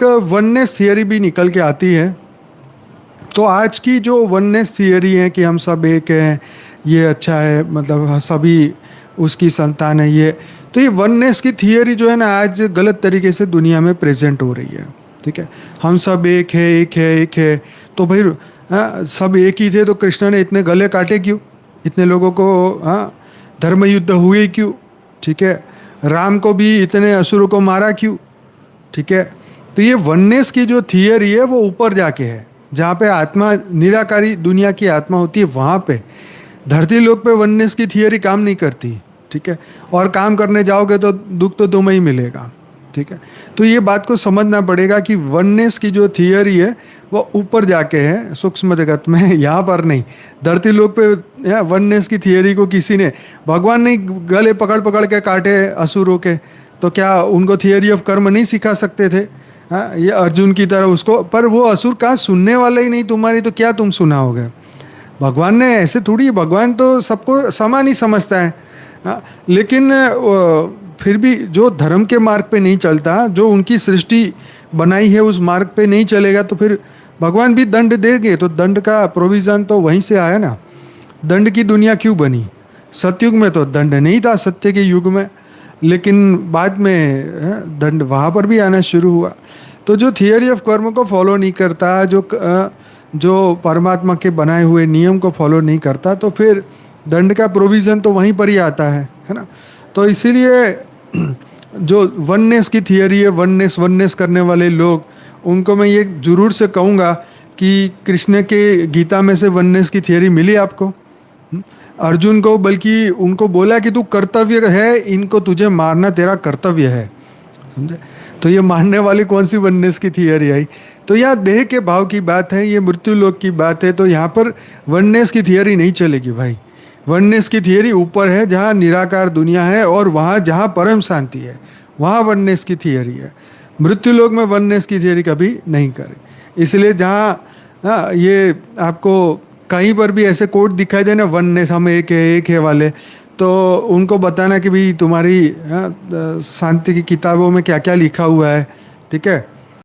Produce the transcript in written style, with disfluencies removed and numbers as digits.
Oneness theory भी निकल के आती है। तो आज की जो वननेस थियरी है कि हम सब एक हैं, ये अच्छा है, मतलब सभी उसकी संतान है, ये तो ये वननेस की थियरी जो है ना आज गलत तरीके से दुनिया में प्रेजेंट हो रही है। ठीक है, हम सब एक है, एक है, एक है। तो भाई सब एक ही थे तो कृष्ण ने इतने गले काटे क्यों, इतने लोगों को धर्म युद्ध हुए क्यों? ठीक है, राम को भी इतने असुरों को मारा क्यों? ठीक है, तो ये वननेस की जो थियरी है वो ऊपर जाके है, जहाँ पे आत्मा निराकारी दुनिया की आत्मा होती है वहाँ पे। धरती लोक पे वननेस की थियरी काम नहीं करती। ठीक है, और काम करने जाओगे तो दुख तो तुम्हें ही मिलेगा। ठीक है, तो ये बात को समझना पड़ेगा कि वननेस की जो थियरी है वो ऊपर जाके है सूक्ष्म जगत में, यहाँ पर नहीं। धरती लोक पे वननेस की थियरी को किसी ने, भगवान ने गले पकड़ पकड़ के काटे असुरों के, तो क्या उनको थियरी ऑफ कर्म नहीं सिखा सकते थे? हाँ, ये अर्जुन की तरह उसको, पर वो असुर कहाँ सुनने वाले ही नहीं तुम्हारी, तो क्या तुम सुनाओगे? भगवान ने ऐसे थोड़ी, भगवान तो सबको समान ही समझता है। हाँ, लेकिन फिर भी जो धर्म के मार्ग पे नहीं चलता, जो उनकी सृष्टि बनाई है उस मार्ग पे नहीं चलेगा, तो फिर भगवान भी दंड देंगे। तो दंड का प्रोविज़न तो वहीं से आया ना। दंड की दुनिया क्यों बनी? सतयुग में तो दंड नहीं था, सत्य के युग में, लेकिन बाद में दंड वहाँ पर भी आना शुरू हुआ। तो जो थियरी ऑफ कर्म को फॉलो नहीं करता, जो परमात्मा के बनाए हुए नियम को फॉलो नहीं करता, तो फिर दंड का प्रोविज़न तो वहीं पर ही आता है ना। तो इसीलिए जो वननेस की थियरी है, वननेस करने वाले लोग, उनको मैं ये जरूर से कहूँगा कि कृष्ण के गीता में से वननेस की थियरी मिली आपको? अर्जुन को बल्कि उनको बोला कि तू कर्तव्य है, इनको तुझे मारना तेरा कर्तव्य है, समझे? तो ये मानने वाली कौन सी वननेस की थियरी आई? तो यह देह के भाव की बात है, ये मृत्यु लोक की बात है। तो यहाँ पर वननेस की थियरी नहीं चलेगी भाई। वननेस की थियरी ऊपर है, जहाँ निराकार दुनिया है, और वहाँ जहाँ परम शांति है, वहाँ वननेस की थियरी है। मृत्यु लोक में वननेस की थियरी कभी नहीं करे। इसलिए जहाँ ये आपको कहीं पर भी ऐसे कोट दिखाई दे ना, वननेस, हम एक है वाले, तो उनको बताना कि भाई तुम्हारी शांति की किताबों में क्या क्या लिखा हुआ है। ठीक है,